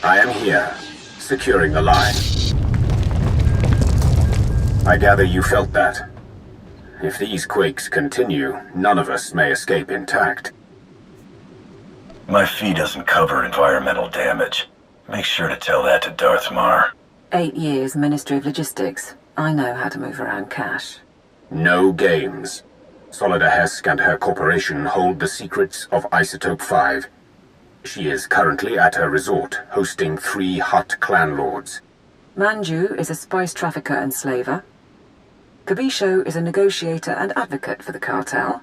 I am here, securing the line. I gather you felt that. If these quakes continue, none of us may escape intact. My fee doesn't cover environmental damage. Make sure to tell that to Darth Mar. 8 years Ministry of Logistics. I know how to move around cash. No games. Solida Hesk and her corporation hold the secrets of Isotope 5. She is currently at her resort, hosting 3 hot clan lords. Manju is a spice trafficker and slaver. Kabisho is a negotiator and advocate for the cartel.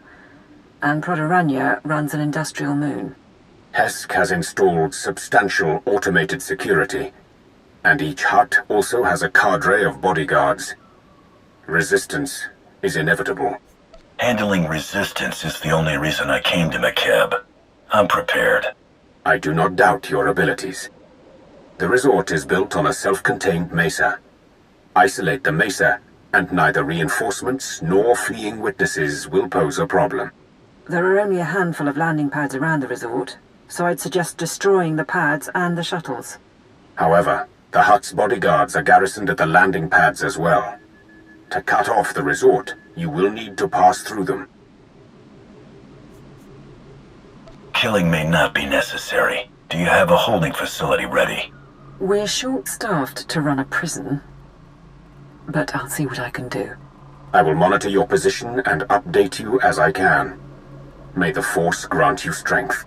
And Prodoranya runs an industrial moon. Hesk has installed substantial automated security, and each hut also has a cadre of bodyguards. Resistance is inevitable. Handling resistance is the only reason I came to McKeb. I'm prepared. I do not doubt your abilities. The resort is built on a self-contained mesa. Isolate the mesa, and neither reinforcements nor fleeing witnesses will pose a problem. There are only a handful of landing pads around the resort, so I'd suggest destroying the pads and the shuttles. However, the hut's bodyguards are garrisoned at the landing pads as well. To cut off the resort, you will need to pass through them. Killing may not be necessary. Do you have a holding facility ready? We're short-staffed to run a prison, but I'll see what I can do. I will monitor your position and update you as I can. May the Force grant you strength.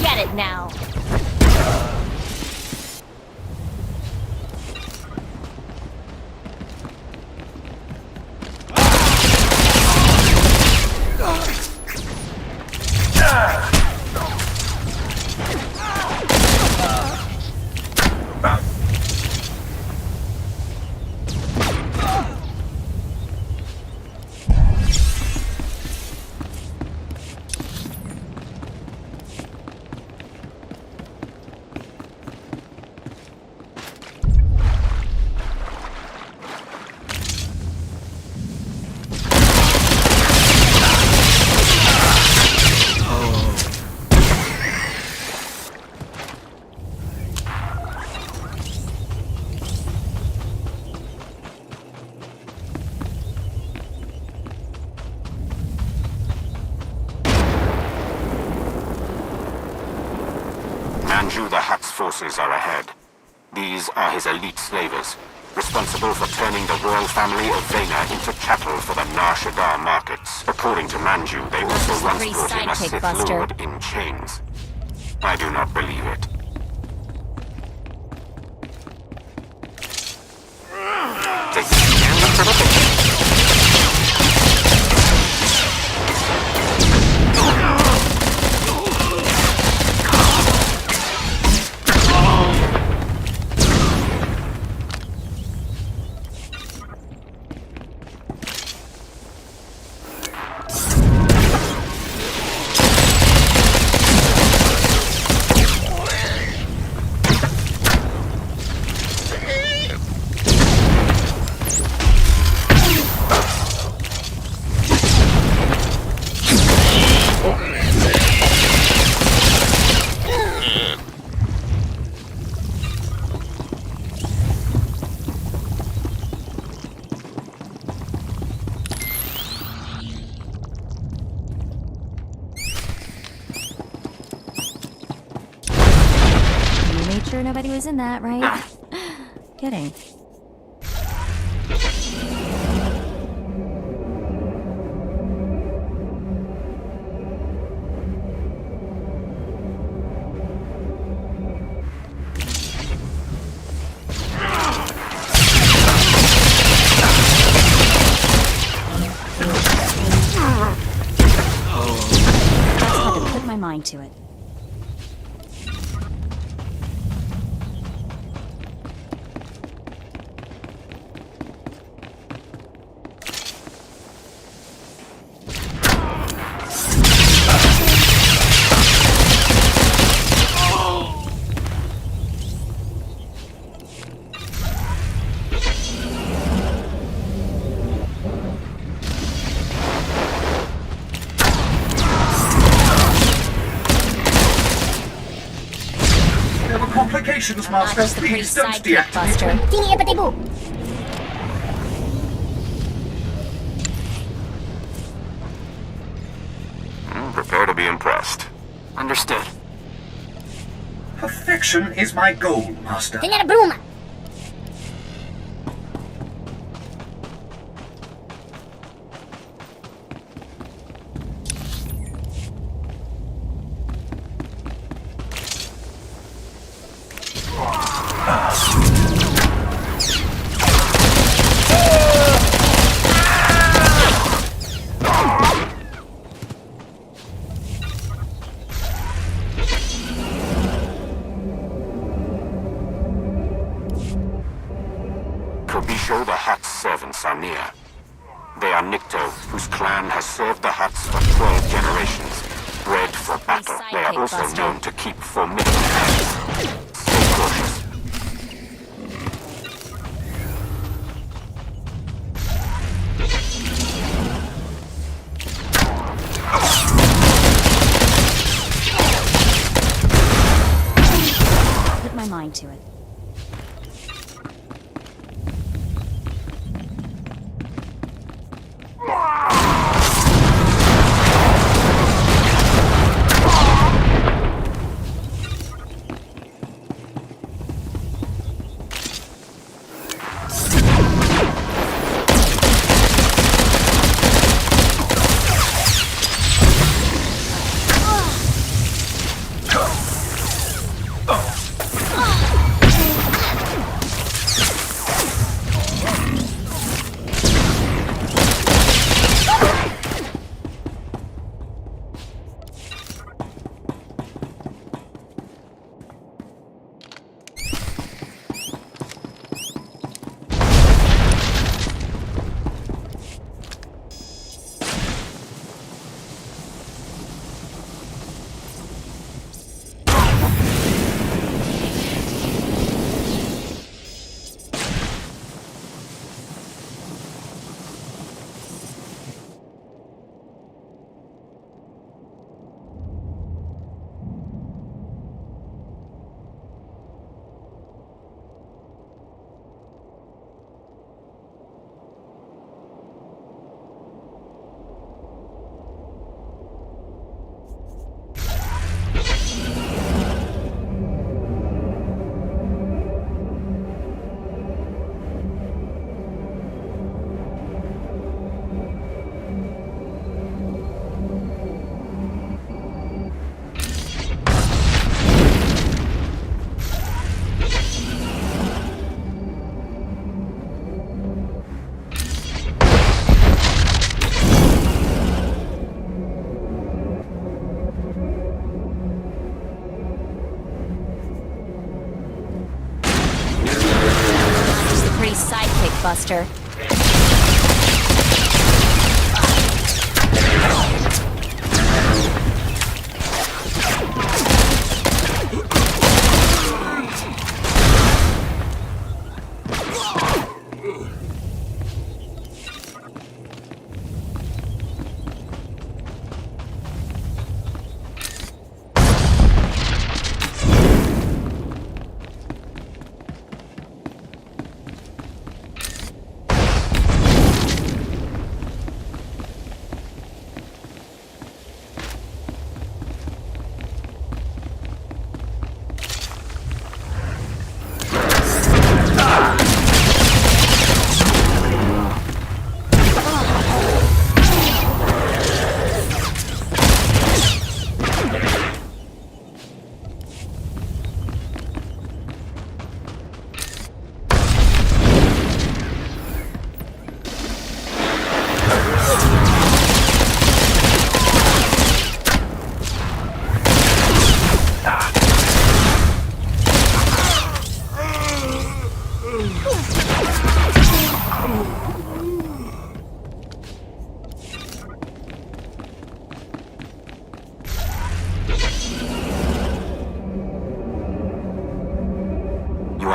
Get it now. Manju the Hutt's forces are ahead. These are his elite slavers, responsible for turning the royal family of Vena into chattel for the Nar Shaddaa markets. According to Manju, they also once Free brought in a sidekick Sith buster. Lord in chains. I do not believe it. Take the stand for the picture. Sure nobody was in that, right? Kidding. Just had to put my mind to it. complications, Master. Just the pretty Please don't sidekick, deactivate. Buster. Tingy appity boo. Prepare to be impressed. Understood. Perfection is my goal, Master. Tingy broom. Kabisho, the Hutt's servants, are near. They are Nikto, whose clan has served the Hutts for 12 generations. Bred for battle, they are also Buster. known to keep formidable enemies. Stay cautious. Put my mind to it. Just the pretty sidekick, Buster.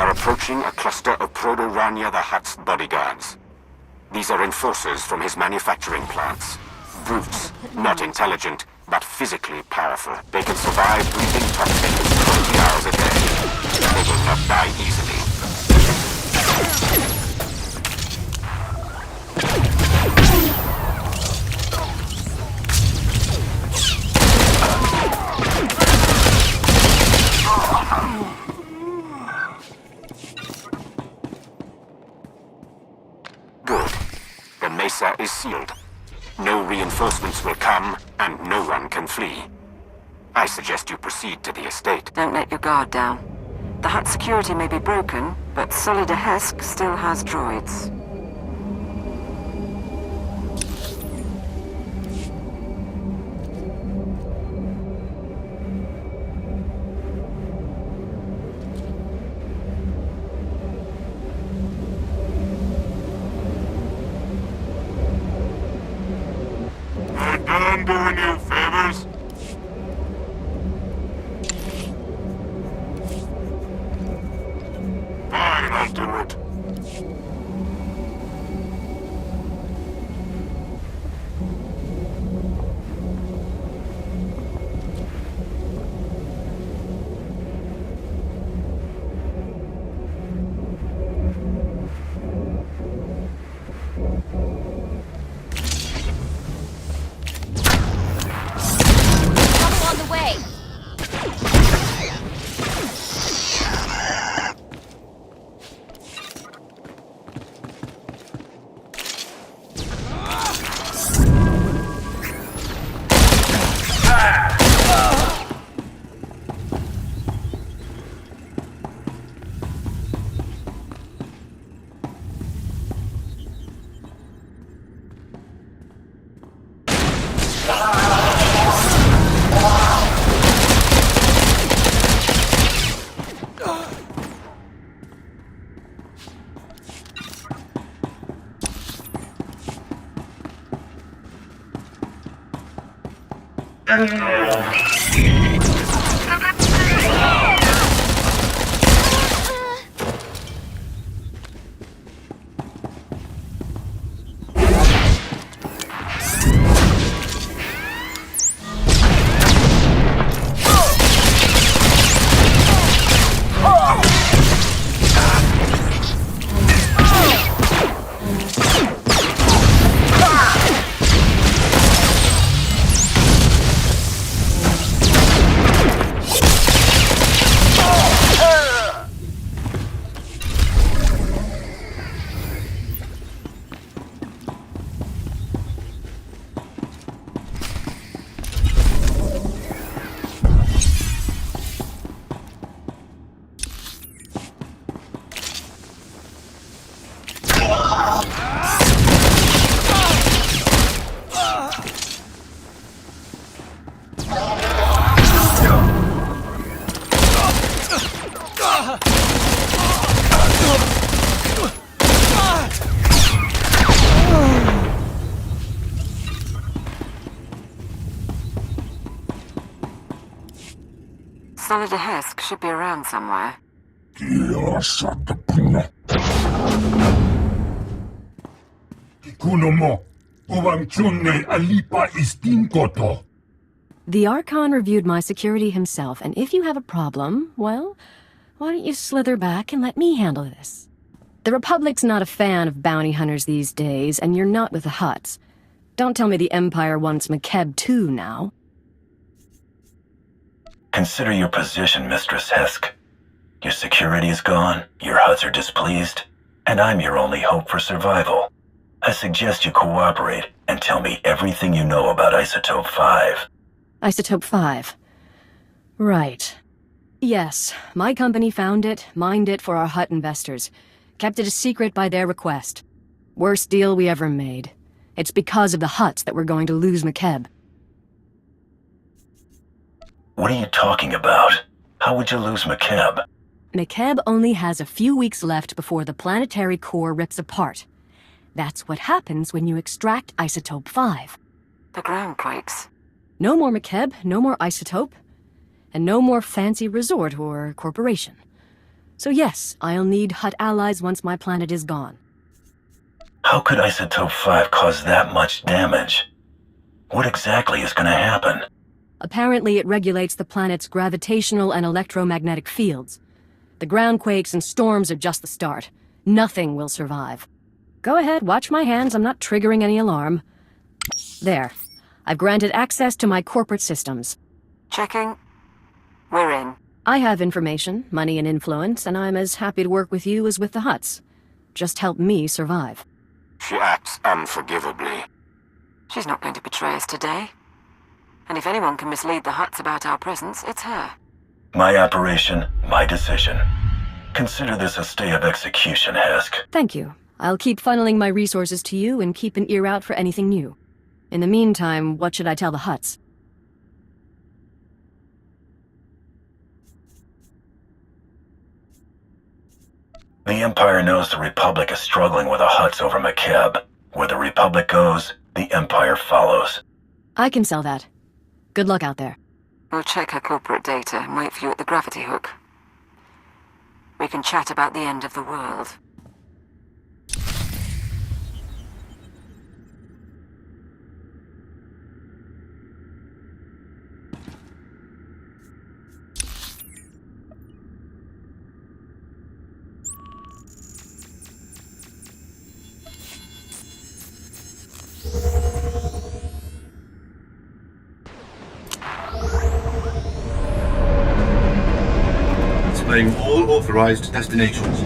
Approaching a cluster of Proto-Rania the Hutt's bodyguards. These are enforcers from his manufacturing plants. Brutes, not intelligent, but physically powerful. They can survive breathing toxins 20 hours a day. mesa is sealed. No reinforcements will come, and no one can flee. I suggest you proceed to the estate. Don't let your guard down. The hut security may be broken, but Swtor still has droids. I'm doing you favors. Fine, I'll do it. Trouble on the way. Swtor should be around somewhere. The Archon reviewed my security himself, and if you have a problem, well, why don't you slither back and let me handle this? The Republic's not a fan of bounty hunters these days, and you're not with the Hutts. Don't tell me the Empire wants McKeb too now. Consider your position, Mistress Hesk. Your security is gone, your Hutts are displeased, and I'm your only hope for survival. I suggest you cooperate and tell me everything you know about Isotope 5. Isotope 5. Right. Yes, my company found it, mined it for our Hutt investors. Kept it a secret by their request. Worst deal we ever made. It's because of the Hutts that we're going to lose McKeb. What are you talking about? How would you lose McKeb? McKeb only has a few weeks left before the planetary core rips apart. That's what happens when you extract Isotope 5. The ground quakes. No more McKeb, no more Isotope, and no more fancy resort or corporation. So yes, I'll need Hutt allies once my planet is gone. How could Isotope 5 cause that much damage? What exactly is going to happen? Apparently it regulates the planet's gravitational and electromagnetic fields. The ground quakes and storms are just the start. Nothing will survive. Go ahead, watch my hands, I'm not triggering any alarm. There. I've granted access to my corporate systems. Checking. We're in. I have information, money and influence, and I'm as happy to work with you as with the Hutts. Just help me survive. She acts unforgivably. She's not going to betray us today. And if anyone can mislead the Hutts about our presence, it's her. My operation, my decision. Consider this a stay of execution, Hesk. Thank you. I'll keep funneling my resources to you and keep an ear out for anything new. In the meantime, what should I tell the Hutts? The Empire knows the Republic is struggling with the Hutts over McKeb. Where the Republic goes, the Empire follows. I can sell that. Good luck out there. We'll check her corporate data and wait for you at the gravity hook. We can chat about the end of the world. Displaying all authorized destinations.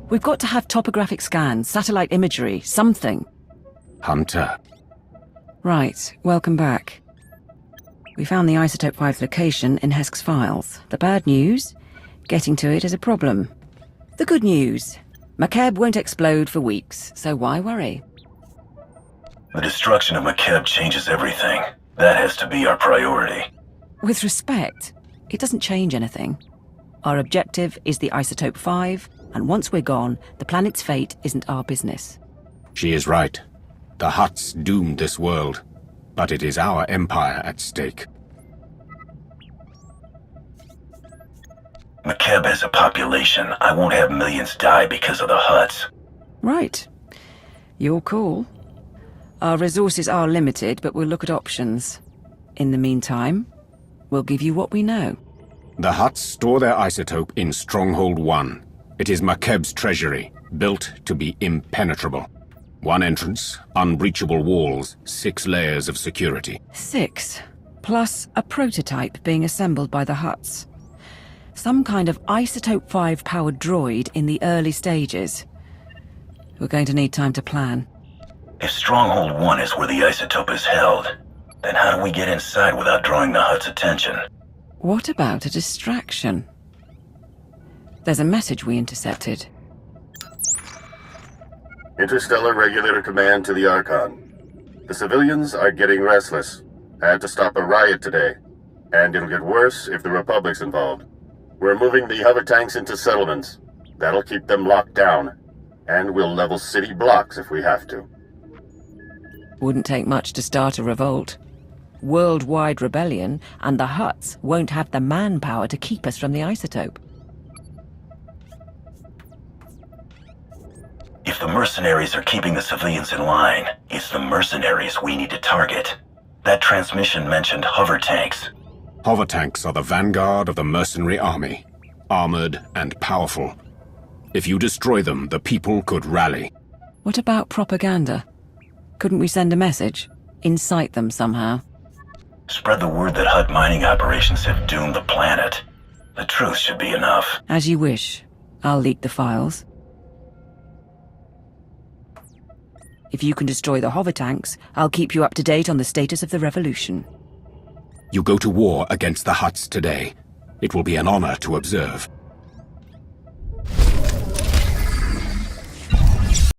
We've got to have topographic scans, satellite imagery, something. Hunter. Right, welcome back. We found the Isotope 5's location in Hesk's files. The bad news? Getting to it is a problem. The good news? McKeb won't explode for weeks, so why worry? The destruction of McKeb changes everything. That has to be our priority. With respect, it doesn't change anything. Our objective is the Isotope 5, and once we're gone, the planet's fate isn't our business. She is right. The Hutts doomed this world, but it is our empire at stake. McKeb has a population. I won't have millions die because of the Hutts. Right. Your call. Our resources are limited, but we'll look at options. In the meantime, we'll give you what we know. The Hutts store their isotope in Stronghold 1. It is McKeb's treasury, built to be impenetrable. One entrance, unbreachable walls, 6 layers of security. 6, plus a prototype being assembled by the Hutts. Some kind of Isotope 5-powered droid in the early stages. We're going to need time to plan. If Stronghold 1 is where the isotope is held, then how do we get inside without drawing the Hutts' attention? What about a distraction? There's a message we intercepted. Interstellar Regulator Command to the Archon. The civilians are getting restless. Had to stop a riot today. And it'll get worse if the Republic's involved. We're moving the hover tanks into settlements. That'll keep them locked down. And we'll level city blocks if we have to. Wouldn't take much to start a revolt. Worldwide rebellion, and the Hutts won't have the manpower to keep us from the isotope. If the mercenaries are keeping the civilians in line, it's the mercenaries we need to target. That transmission mentioned hover tanks. Hover tanks are the vanguard of the mercenary army, armored and powerful. If you destroy them, the people could rally. What about propaganda? Couldn't we send a message? Incite them somehow? Spread the word that Hutt mining operations have doomed the planet. The truth should be enough. As you wish. I'll leak the files. If you can destroy the hover tanks, I'll keep you up to date on the status of the revolution. You go to war against the Hutts today. It will be an honor to observe.